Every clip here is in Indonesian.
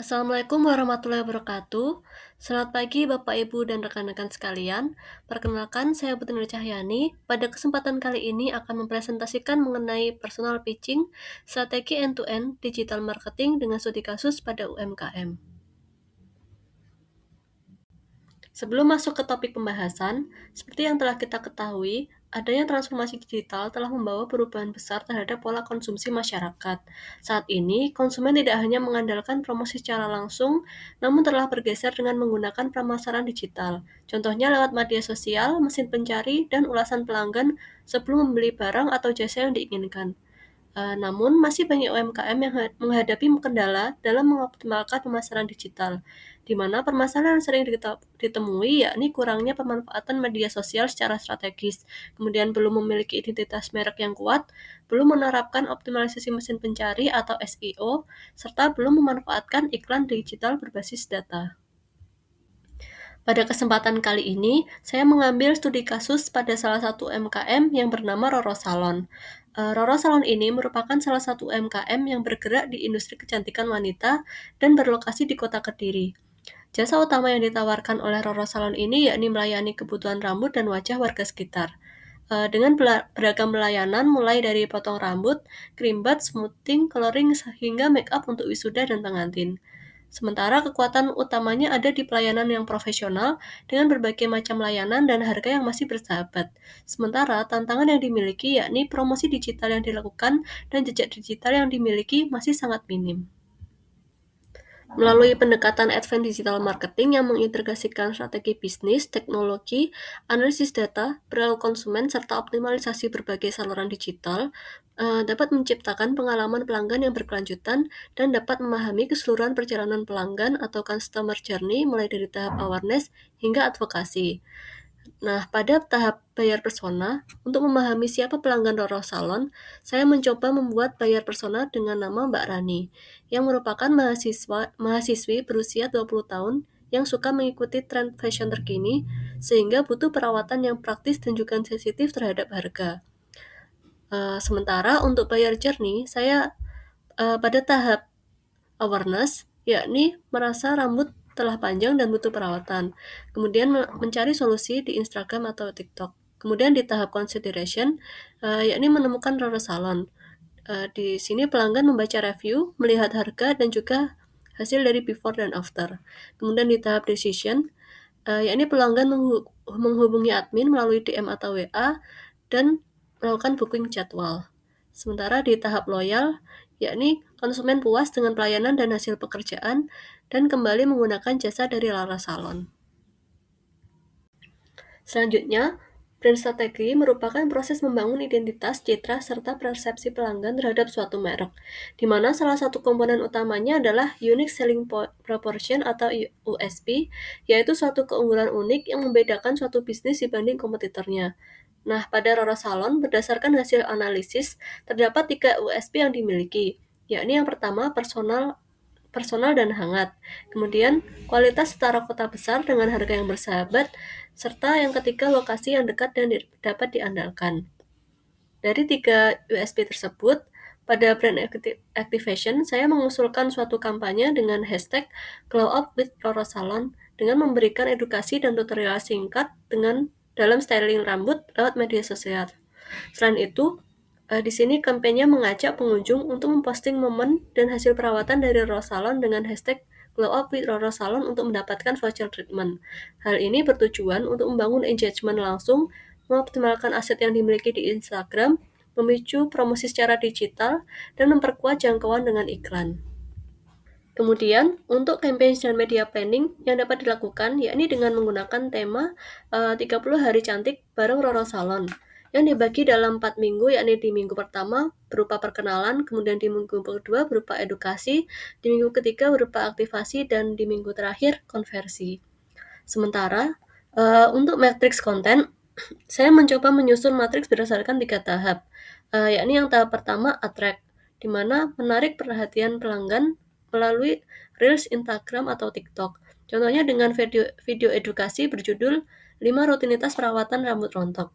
Assalamualaikum warahmatullahi wabarakatuh. Selamat pagi Bapak, Ibu, dan rekan-rekan sekalian. Perkenalkan, saya Putri Nur Cahyani. Pada kesempatan kali ini akan mempresentasikan mengenai personal pitching, strategi end-to-end digital marketing dengan studi kasus pada UMKM. Sebelum masuk ke topik pembahasan, seperti yang telah kita ketahui, adanya transformasi digital telah membawa perubahan besar terhadap pola konsumsi masyarakat. Saat ini, konsumen tidak hanya mengandalkan promosi secara langsung, namun telah bergeser dengan menggunakan pemasaran digital. Contohnya lewat media sosial, mesin pencari, dan ulasan pelanggan sebelum membeli barang atau jasa yang diinginkan. Namun, masih banyak UMKM yang menghadapi kendala dalam mengoptimalkan pemasaran digital, di mana permasalahan yang sering ditemui yakni kurangnya pemanfaatan media sosial secara strategis, kemudian belum memiliki identitas merek yang kuat, belum menerapkan optimalisasi mesin pencari atau SEO, serta belum memanfaatkan iklan digital berbasis data. Pada kesempatan kali ini, saya mengambil studi kasus pada salah satu UMKM yang bernama Roro Salon. Roro Salon ini merupakan salah satu UMKM yang bergerak di industri kecantikan wanita dan berlokasi di kota Kediri. Jasa utama yang ditawarkan oleh Roro Salon ini yakni melayani kebutuhan rambut dan wajah warga sekitar. Dengan beragam pelayanan mulai dari potong rambut, creambath, smoothing, coloring, hingga make up untuk wisuda dan pengantin. Sementara kekuatan utamanya ada di pelayanan yang profesional dengan berbagai macam layanan dan harga yang masih bersahabat. Sementara tantangan yang dimiliki yakni promosi digital yang dilakukan dan jejak digital yang dimiliki masih sangat minim. Melalui pendekatan advance digital marketing yang mengintegrasikan strategi bisnis, teknologi, analisis data, perilaku konsumen, serta optimalisasi berbagai saluran digital, dapat menciptakan pengalaman pelanggan yang berkelanjutan dan dapat memahami keseluruhan perjalanan pelanggan atau customer journey mulai dari tahap awareness hingga advokasi. Nah, pada tahap bayar persona, untuk memahami siapa pelanggan Roro Salon, saya mencoba membuat bayar persona dengan nama Mbak Rani, yang merupakan mahasiswi berusia 20 tahun yang suka mengikuti tren fashion terkini, sehingga butuh perawatan yang praktis dan juga sensitif terhadap harga. Sementara untuk bayar journey, saya pada tahap awareness, yakni merasa rambut telah panjang dan butuh perawatan. Kemudian mencari solusi di Instagram atau TikTok. Kemudian di tahap consideration, yakni menemukan Roro Salon. Di sini pelanggan membaca review, melihat harga, dan juga hasil dari before dan after. Kemudian di tahap decision, yakni pelanggan menghubungi admin melalui DM atau WA dan melakukan booking jadwal. Sementara di tahap loyal, yakni konsumen puas dengan pelayanan dan hasil pekerjaan dan kembali menggunakan jasa dari Roro Salon. Selanjutnya, brand strategi merupakan proses membangun identitas, citra, serta persepsi pelanggan terhadap suatu merek, di mana salah satu komponen utamanya adalah Unique Selling Proportion atau USP, yaitu suatu keunggulan unik yang membedakan suatu bisnis dibanding kompetitornya. Nah, pada Roro Salon, berdasarkan hasil analisis, terdapat 3 USP yang dimiliki, yakni yang pertama personal dan hangat. Kemudian, kualitas setara kota besar dengan harga yang bersahabat, serta yang ketiga lokasi yang dekat dan dapat diandalkan. Dari 3 USP tersebut, pada brand activation, saya mengusulkan suatu kampanye dengan hashtag Glow Up with Roro Salon dengan memberikan edukasi dan tutorial singkat dalam styling rambut lewat media sosial. Selain itu, di sini kampanye mengajak pengunjung untuk memposting momen dan hasil perawatan dari Roro Salon dengan hashtag Glow Up with Roro Salon untuk mendapatkan voucher treatment. Hal ini bertujuan untuk membangun engagement langsung, mengoptimalkan aset yang dimiliki di Instagram, memicu promosi secara digital, dan memperkuat jangkauan dengan iklan. Kemudian, untuk campaign dan media planning yang dapat dilakukan, yakni dengan menggunakan tema 30 hari cantik bareng Roro Salon, yang dibagi dalam 4 minggu, yakni di minggu pertama berupa perkenalan, kemudian di minggu kedua berupa edukasi, di minggu ketiga berupa aktivasi, dan di minggu terakhir konversi. Sementara, untuk matriks konten, saya mencoba menyusun matriks berdasarkan 3 tahap, yakni yang tahap pertama attract, di mana menarik perhatian pelanggan melalui Reels, Instagram, atau TikTok. Contohnya dengan video edukasi berjudul 5 rutinitas perawatan rambut rontok.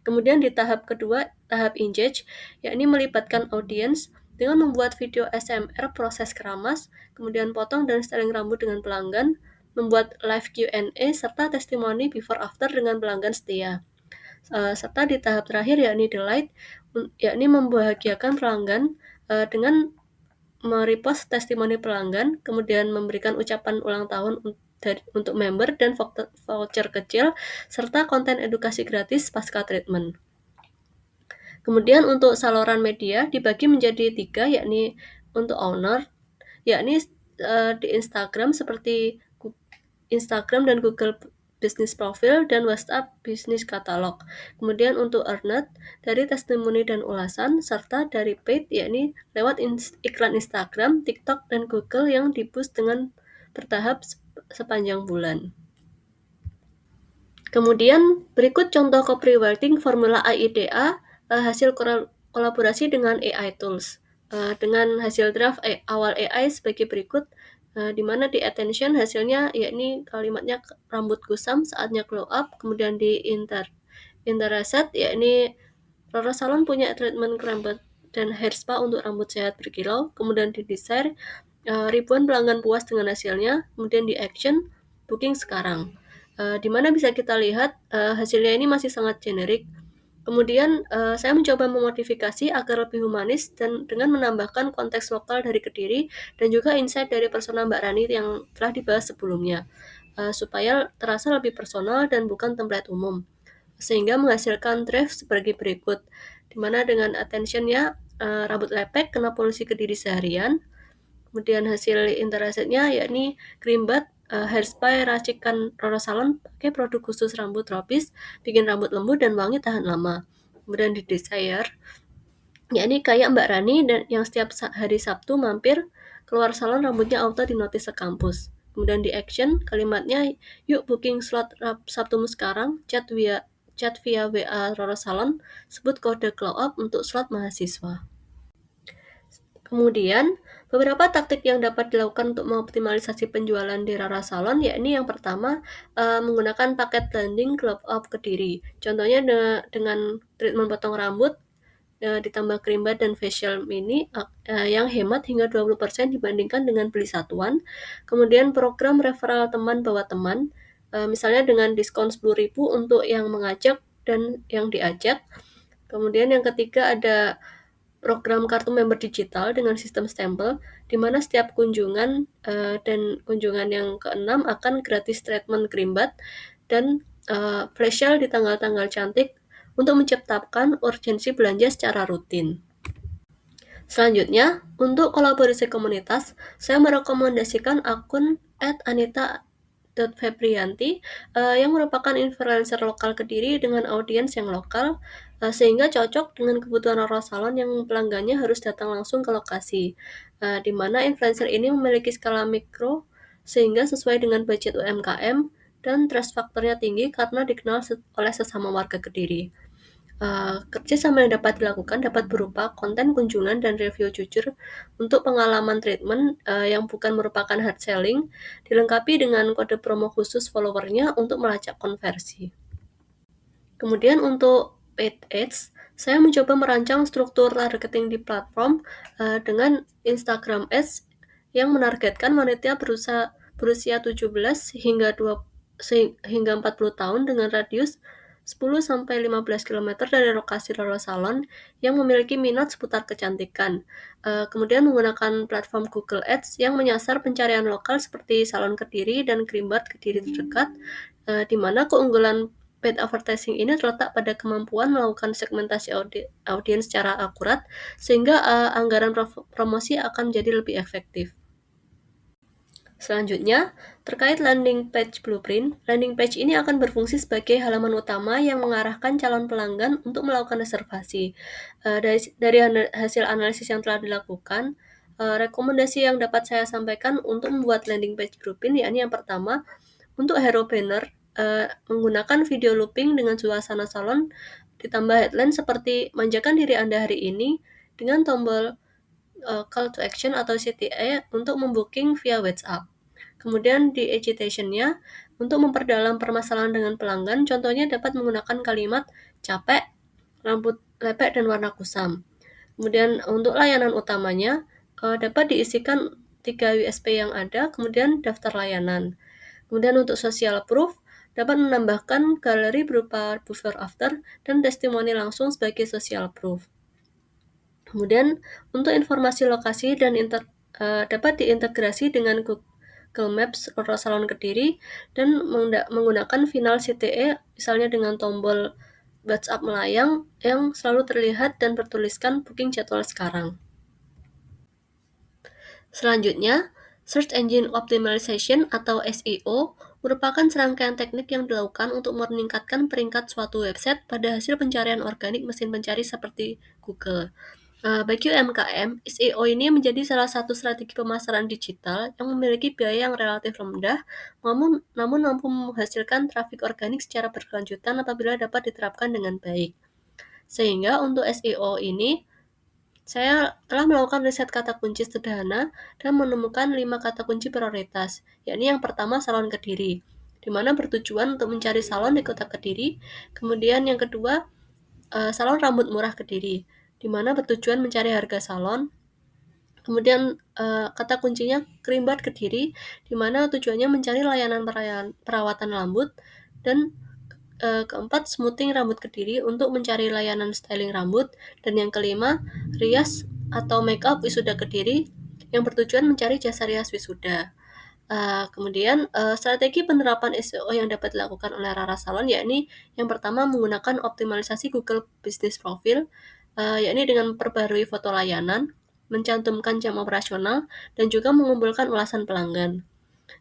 Kemudian di tahap kedua, tahap engage, yakni melibatkan audiens dengan membuat video ASMR proses keramas, kemudian potong dan styling rambut dengan pelanggan, membuat live Q&A, serta testimoni before after dengan pelanggan setia. Serta di tahap terakhir yakni delight, yakni membahagiakan pelanggan dengan merepost testimoni pelanggan, kemudian memberikan ucapan ulang tahun untuk member dan voucher kecil, serta konten edukasi gratis pasca treatment. Kemudian untuk saluran media dibagi menjadi 3, yakni untuk owner, yakni di Instagram seperti Instagram dan Google Business Profile dan WhatsApp Business Catalog. Kemudian untuk earned dari testimoni dan ulasan, serta dari paid yakni lewat iklan Instagram, TikTok, dan Google yang di-boost dengan bertahap sepanjang bulan. Kemudian berikut contoh copywriting formula AIDA hasil kolaborasi dengan AI tools. Dengan hasil draft awal AI sebagai berikut, di mana di attention hasilnya yakni kalimatnya rambut kusam saatnya glow up, kemudian di interested yakni Rara Salon punya treatment rambut dan hair spa untuk rambut sehat berkilau, kemudian di desire ribuan pelanggan puas dengan hasilnya, kemudian di action booking sekarang. Di mana bisa kita lihat hasilnya ini masih sangat generik. Kemudian saya mencoba memodifikasi agar lebih humanis dan dengan menambahkan konteks lokal dari Kediri dan juga insight dari persona Mbak Rani yang telah dibahas sebelumnya, supaya terasa lebih personal dan bukan template umum, sehingga menghasilkan draft sebagai berikut, di mana dengan attention-nya rambut lepek kena polusi Kediri seharian. Kemudian hasil interestnya yakni cream bath, hair spa racikan Roro Salon pakai produk khusus rambut tropis, bikin rambut lembut dan wangi tahan lama. Kemudian di desire, yakni kayak Mbak Rani dan yang setiap hari Sabtu mampir keluar salon rambutnya auto di notis sekampus. Kemudian di action, kalimatnya yuk booking slot Sabtumu sekarang, chat via WA Roro Salon, sebut kode glow up untuk slot mahasiswa. Kemudian, beberapa taktik yang dapat dilakukan untuk mengoptimalisasi penjualan di Rara Salon, yakni yang pertama, menggunakan paket landing Glow Up Kediri. Contohnya dengan treatment potong rambut, ditambah cream bath dan facial mini, yang hemat hingga 20% dibandingkan dengan beli satuan. Kemudian program referral teman bawa teman, misalnya dengan diskon 10.000 untuk yang mengajak dan yang diajak. Kemudian yang ketiga ada program kartu member digital dengan sistem stempel, di mana setiap kunjungan dan kunjungan yang keenam akan gratis treatment cream bath dan flash sale di tanggal-tanggal cantik untuk menciptakan urgensi belanja secara rutin. Selanjutnya, untuk kolaborasi komunitas, saya merekomendasikan akun @anita.febrianti yang merupakan influencer lokal Kediri dengan audiens yang lokal, sehingga cocok dengan kebutuhan Roro Salon yang pelanggannya harus datang langsung ke lokasi, di mana influencer ini memiliki skala mikro sehingga sesuai dengan budget UMKM dan trust faktornya tinggi karena dikenal oleh sesama warga Kediri. Kerjasama yang dapat dilakukan dapat berupa konten kunjungan dan review jujur untuk pengalaman treatment yang bukan merupakan hard selling, dilengkapi dengan kode promo khusus followernya untuk melacak konversi. Kemudian untuk paid ads, saya mencoba merancang struktur targeting di platform dengan Instagram Ads yang menargetkan wanita berusia 17 hingga 40 tahun dengan radius 10-15 km dari lokasi Roro Salon yang memiliki minat seputar kecantikan. Kemudian menggunakan platform Google Ads yang menyasar pencarian lokal seperti salon Kediri dan cream bath Kediri terdekat, di mana keunggulan paid advertising ini terletak pada kemampuan melakukan segmentasi audiens secara akurat, sehingga anggaran promosi akan menjadi lebih efektif. Selanjutnya, terkait landing page blueprint, landing page ini akan berfungsi sebagai halaman utama yang mengarahkan calon pelanggan untuk melakukan reservasi. Dari hasil analisis yang telah dilakukan, rekomendasi yang dapat saya sampaikan untuk membuat landing page blueprint, yakni yang pertama, untuk hero banner, menggunakan video looping dengan suasana salon, ditambah headline seperti manjakan diri Anda hari ini dengan tombol call to action atau CTA untuk membooking via WhatsApp. Kemudian di agitation-nya, untuk memperdalam permasalahan dengan pelanggan, contohnya dapat menggunakan kalimat capek, rambut lepek, dan warna kusam. Kemudian untuk layanan utamanya, dapat diisikan 3 USP yang ada, kemudian daftar layanan. Kemudian untuk social proof, dapat menambahkan galeri berupa before after dan testimoni langsung sebagai social proof. Kemudian untuk informasi lokasi dan dapat diintegrasi dengan Google Maps Kota Salon Kediri dan menggunakan final CTE misalnya dengan tombol WhatsApp melayang yang selalu terlihat dan bertuliskan booking jadwal sekarang. Selanjutnya, Search Engine Optimization atau SEO merupakan serangkaian teknik yang dilakukan untuk meningkatkan peringkat suatu website pada hasil pencarian organik mesin pencari seperti Google. Bagi UMKM, SEO ini menjadi salah satu strategi pemasaran digital yang memiliki biaya yang relatif rendah, namun mampu menghasilkan trafik organik secara berkelanjutan apabila dapat diterapkan dengan baik. Sehingga untuk SEO ini, saya telah melakukan riset kata kunci sederhana dan menemukan 5 kata kunci prioritas, yakni yang pertama salon Kediri, di mana bertujuan untuk mencari salon di kota Kediri. Kemudian yang kedua, salon rambut murah Kediri, di mana bertujuan mencari harga salon. Kemudian kata kuncinya Creambar Kediri, di mana tujuannya mencari layanan perawatan rambut. Dan keempat, Smoothing Rambut Kediri untuk mencari layanan styling rambut. Dan yang kelima, Rias atau Makeup Wisuda Kediri yang bertujuan mencari jasa rias wisuda. Kemudian strategi penerapan SEO yang dapat dilakukan oleh Rara Salon yakni yang pertama menggunakan optimalisasi Google Business Profile, yakni dengan memperbarui foto layanan, mencantumkan jam operasional, dan juga mengumpulkan ulasan pelanggan.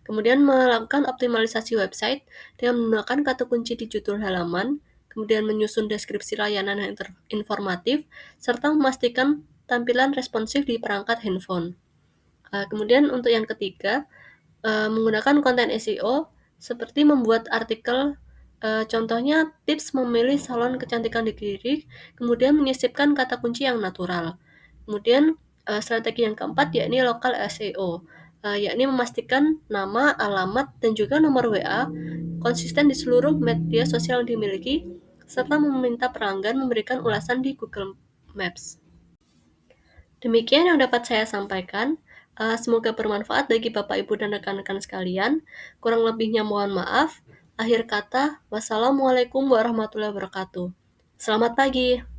Kemudian melakukan optimalisasi website dengan menggunakan kata kunci di judul halaman, kemudian menyusun deskripsi layanan yang informatif, serta memastikan tampilan responsif di perangkat handphone. Kemudian untuk yang ketiga, menggunakan konten SEO seperti membuat artikel, contohnya tips memilih salon kecantikan di Kediri, kemudian menyisipkan kata kunci yang natural. Kemudian strategi yang keempat yakni lokal SEO, yakni memastikan nama, alamat, dan juga nomor WA konsisten di seluruh media sosial yang dimiliki, serta meminta pelanggan memberikan ulasan di Google Maps. Demikian yang dapat saya sampaikan. Semoga bermanfaat bagi Bapak, Ibu, dan rekan-rekan sekalian. Kurang lebihnya mohon maaf. Akhir kata, wassalamualaikum warahmatullahi wabarakatuh. Selamat pagi.